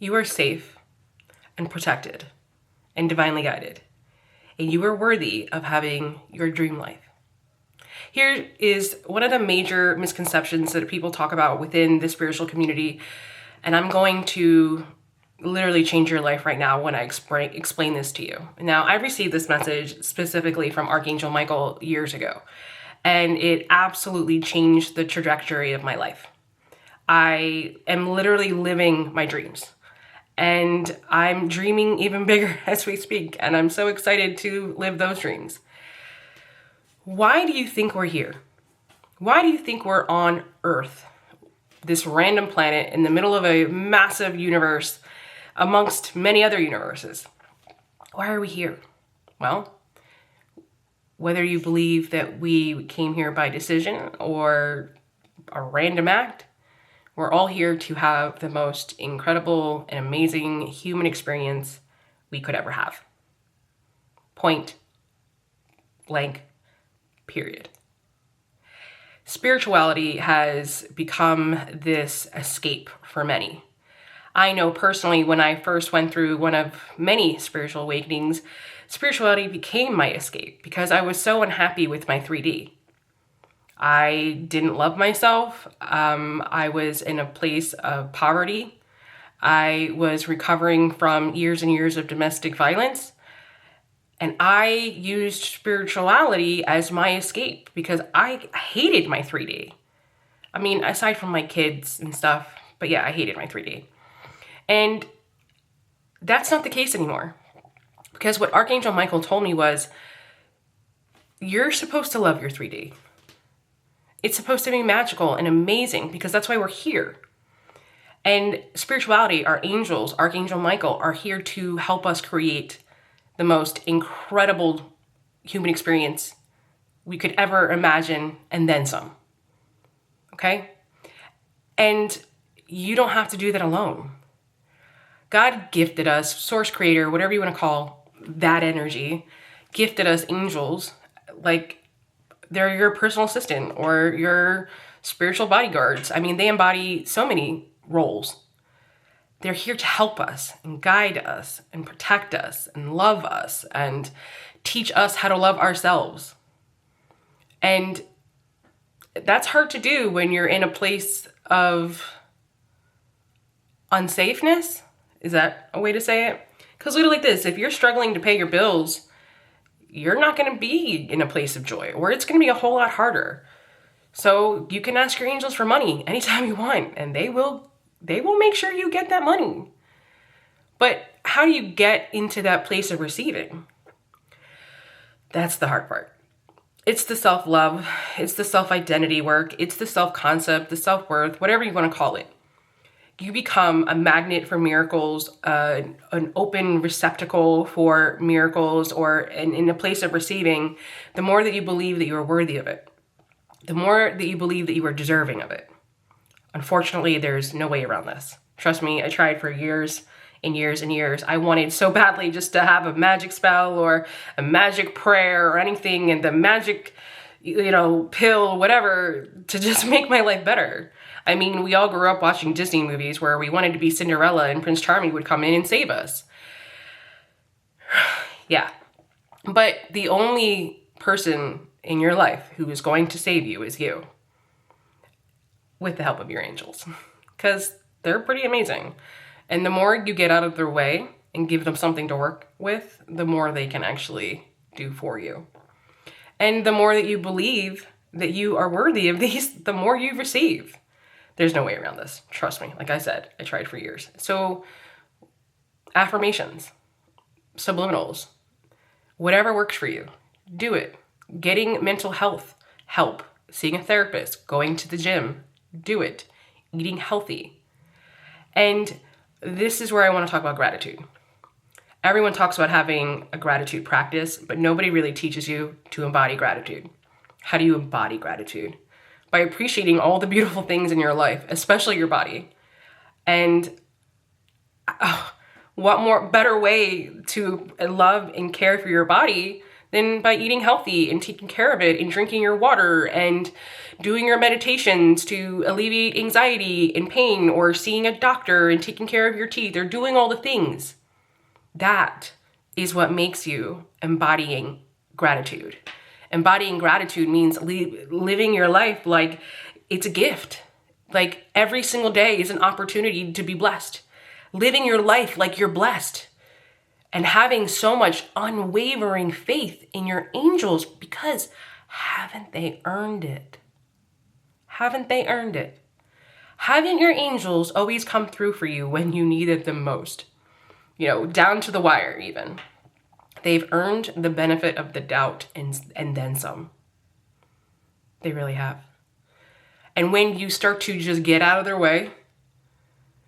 You are safe and protected and divinely guided, and you are worthy of having your dream life. Here is one of the major misconceptions that people talk about within the spiritual community, and I'm going to literally change your life right now when I explain this to you. Now, I received this message specifically from Archangel Michael years ago, and it absolutely changed the trajectory of my life. I am literally living my dreams, and I'm dreaming even bigger as we speak, and I'm so excited to live those dreams. Why do you think we're here? Why do you think we're on Earth, this random planet in the middle of a massive universe amongst many other universes? Why are we here? Well, whether you believe that we came here by decision or a random act, we're all here to have the most incredible and amazing human experience we could ever have. Point blank, period. Spirituality has become this escape for many. I know personally when I first went through one of many spiritual awakenings, spirituality became my escape because I was so unhappy with my 3D. I didn't love myself. I was in a place of poverty. I was recovering from years and years of domestic violence. And I used spirituality as my escape because I hated my 3D. I mean, aside from my kids and stuff, but yeah, I hated my 3D. And that's not the case anymore. Because what Archangel Michael told me was, you're supposed to love your 3D. It's supposed to be magical and amazing because that's why we're here. And spirituality, our angels, Archangel Michael, are here to help us create the most incredible human experience we could ever imagine, and then some. Okay? And you don't have to do that alone. God gifted us, source creator, whatever you want to call that energy, gifted us angels, like they're your personal assistant or your spiritual bodyguards. I mean, they embody so many roles. They're here to help us and guide us and protect us and love us and teach us how to love ourselves. And that's hard to do when you're in a place of unsafeness. Is that a way to say it? Because literally like this, if you're struggling to pay your bills, you're not going to be in a place of joy, or it's going to be a whole lot harder. So you can ask your angels for money anytime you want, and they will make sure you get that money. But how do you get into that place of receiving? That's the hard part. It's the self-love, it's the self-identity work, it's the self-concept, the self-worth, whatever you want to call it. You become a magnet for miracles, an open receptacle for miracles, or in a place of receiving, the more that you believe that you are worthy of it, the more that you believe that you are deserving of it. Unfortunately, there's no way around this. Trust me, I tried for years and years and years. I wanted so badly just to have a magic spell or a magic prayer or anything, and the magic, pill, whatever, to just make my life better. I mean, we all grew up watching Disney movies where we wanted to be Cinderella and Prince Charming would come in and save us. Yeah. But the only person in your life who is going to save you is you. With the help of your angels. Because they're pretty amazing. And the more you get out of their way and give them something to work with, the more they can actually do for you. And the more that you believe that you are worthy of these, the more you receive. There's no way around this. Trust me. Like I said, I tried for years. So affirmations, subliminals, whatever works for you, do it. Getting mental health help, seeing a therapist, going to the gym, do it. Eating healthy. And this is where I want to talk about gratitude. Everyone talks about having a gratitude practice, but nobody really teaches you to embody gratitude. How do you embody gratitude? By appreciating all the beautiful things in your life, especially your body. And what better way to love and care for your body than by eating healthy and taking care of it and drinking your water and doing your meditations to alleviate anxiety and pain, or seeing a doctor and taking care of your teeth, or doing all the things. That is what makes you embodying gratitude. Embodying gratitude means living your life like it's a gift. Like every single day is an opportunity to be blessed. Living your life like you're blessed. And having so much unwavering faith in your angels, because haven't they earned it? Haven't they earned it? Haven't your angels always come through for you when you needed them most? You know, down to the wire even. They've earned the benefit of the doubt and then some. They really have. And when you start to just get out of their way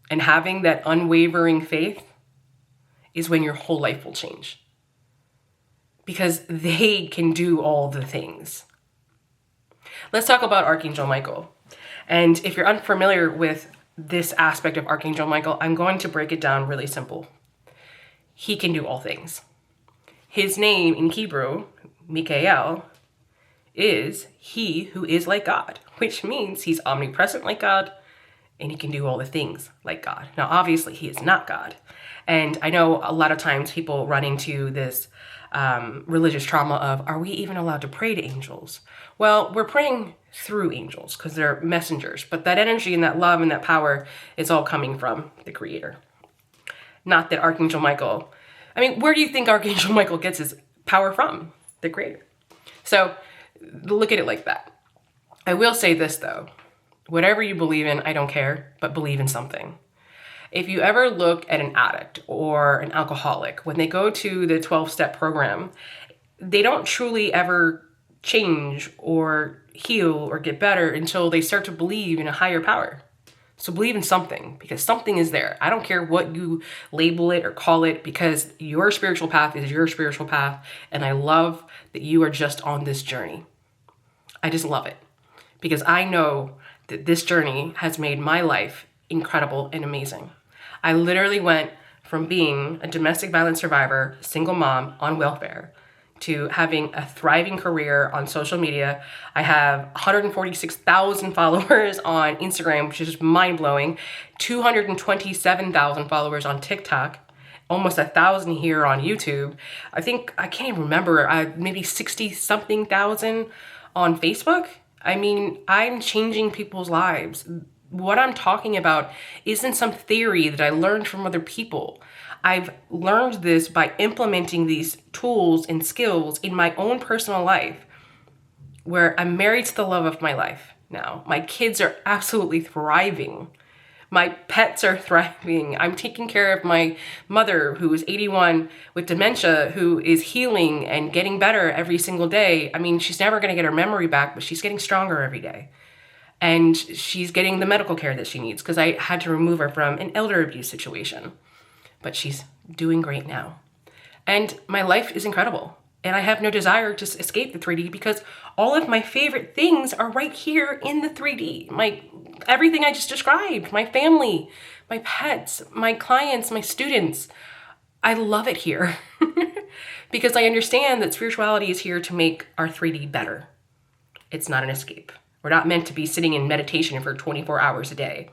and having that unwavering faith is when your whole life will change. Because they can do all the things. Let's talk about Archangel Michael. And if you're unfamiliar with this aspect of Archangel Michael, I'm going to break it down really simple. He can do all things. His name in Hebrew, Michael, is he who is like God, which means he's omnipresent like God, and he can do all the things like God. Now, obviously, he is not God. And I know a lot of times people run into this religious trauma of, are we even allowed to pray to angels? Well, we're praying through angels because they're messengers, but that energy and that love and that power is all coming from the Creator. Not that Archangel Michael, I mean, where do you think Archangel Michael gets his power from? The Creator. So look at it like that. I will say this though, whatever you believe in, I don't care, but believe in something. If you ever look at an addict or an alcoholic, when they go to the 12-step program, they don't truly ever change or heal or get better until they start to believe in a higher power. So believe in something, because something is there. I don't care what you label it or call it, because your spiritual path is your spiritual path. And I love that you are just on this journey. I just love it because I know that this journey has made my life incredible and amazing. I literally went from being a domestic violence survivor, single mom on welfare, to having a thriving career on social media. I have 146,000 followers on Instagram, which is mind-blowing, 227,000 followers on TikTok, almost 1,000 here on YouTube. I can't even remember, maybe 60-something thousand on Facebook. I mean, I'm changing people's lives. What I'm talking about isn't some theory that I learned from other people. I've learned this by implementing these tools and skills in my own personal life, where I'm married to the love of my life now. My kids are absolutely thriving. My pets are thriving. I'm taking care of my mother, who is 81 with dementia, who is healing and getting better every single day. I mean, she's never going to get her memory back, but she's getting stronger every day. And she's getting the medical care that she needs because I had to remove her from an elder abuse situation. But she's doing great now. And my life is incredible. And I have no desire to escape the 3D because all of my favorite things are right here in the 3D. Everything I just described, my family, my pets, my clients, my students. I love it here because I understand that spirituality is here to make our 3D better. It's not an escape. We're not meant to be sitting in meditation for 24 hours a day,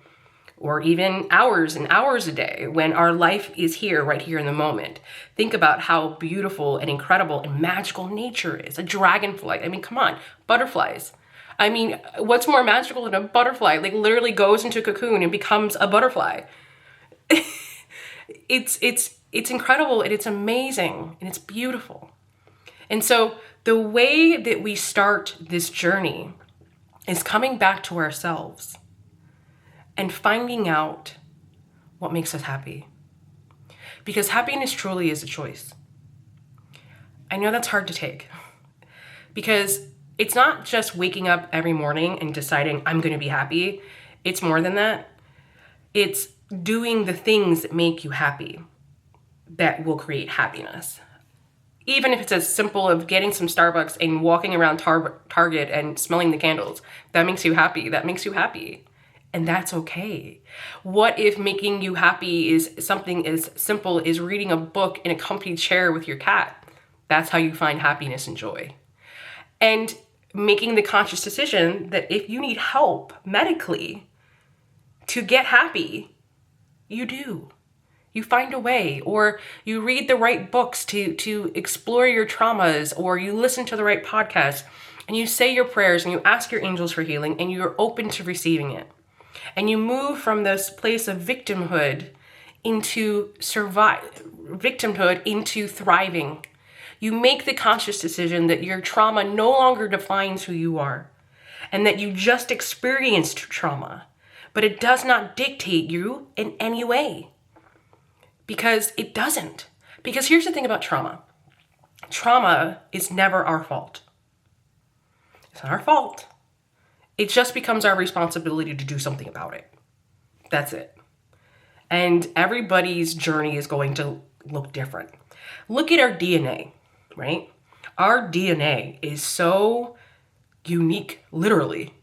or even hours and hours a day, when our life is here, right here in the moment. Think about how beautiful and incredible and magical nature is. A dragonfly. I mean, come on, butterflies. I mean, what's more magical than a butterfly? Literally goes into a cocoon and becomes a butterfly. It's incredible and it's amazing and it's beautiful. And so the way that we start this journey is coming back to ourselves and finding out what makes us happy. Because happiness truly is a choice. I know that's hard to take because it's not just waking up every morning and deciding I'm going to be happy. It's more than that. It's doing the things that make you happy that will create happiness. Even if it's as simple as getting some Starbucks and walking around Target and smelling the candles, that makes you happy. That makes you happy. And that's okay. What if making you happy is something as simple as reading a book in a comfy chair with your cat? That's how you find happiness and joy. And making the conscious decision that if you need help medically to get happy, you do. You find a way, or you read the right books to explore your traumas, or you listen to the right podcasts, and you say your prayers and you ask your angels for healing, and you're open to receiving it. And you move from this place of victimhood into thriving. You make the conscious decision that your trauma no longer defines who you are, and that you just experienced trauma, but it does not dictate you in any way. Because it doesn't. Because here's the thing about trauma. Trauma is never our fault. It's not our fault. It just becomes our responsibility to do something about it. That's it. And everybody's journey is going to look different. Look at our DNA, right? Our DNA is so unique, literally.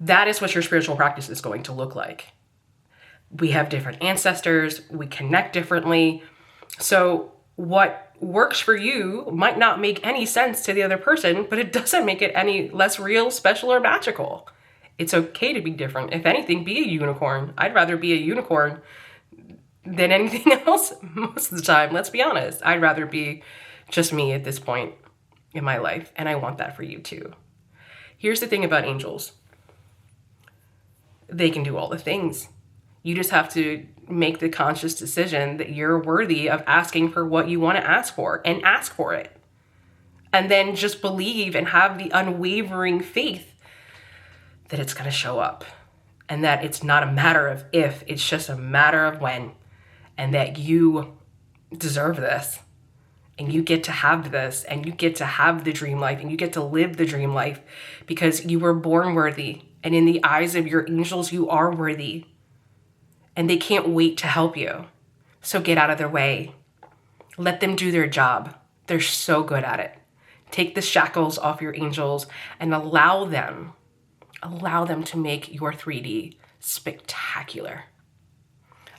That is what your spiritual practice is going to look like. We have different ancestors, we connect differently. So what works for you might not make any sense to the other person, but it doesn't make it any less real, special, or magical. It's okay to be different. If anything, be a unicorn. I'd rather be a unicorn than anything else most of the time. Let's be honest. I'd rather be just me at this point in my life, and I want that for you too. Here's the thing about angels. They can do all the things. You just have to make the conscious decision that you're worthy of asking for what you want to ask for, and ask for it. And then just believe and have the unwavering faith that it's going to show up, and that it's not a matter of if, it's just a matter of when, and that you deserve this, and you get to have this, and you get to have the dream life, and you get to live the dream life because you were born worthy. And in the eyes of your angels, you are worthy. And they can't wait to help you. So get out of their way. Let them do their job. They're so good at it. Take the shackles off your angels and allow them to make your 3D spectacular.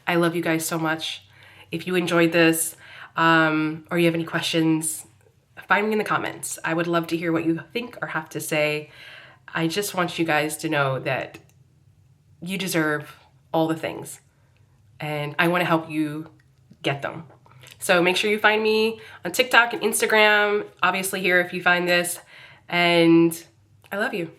I love you guys so much. If you enjoyed this, or you have any questions, find me in the comments. I would love to hear what you think or have to say. I just want you guys to know that you deserve all the things, and I want to help you get them. So make sure you find me on TikTok and Instagram, obviously here if you find this, and I love you.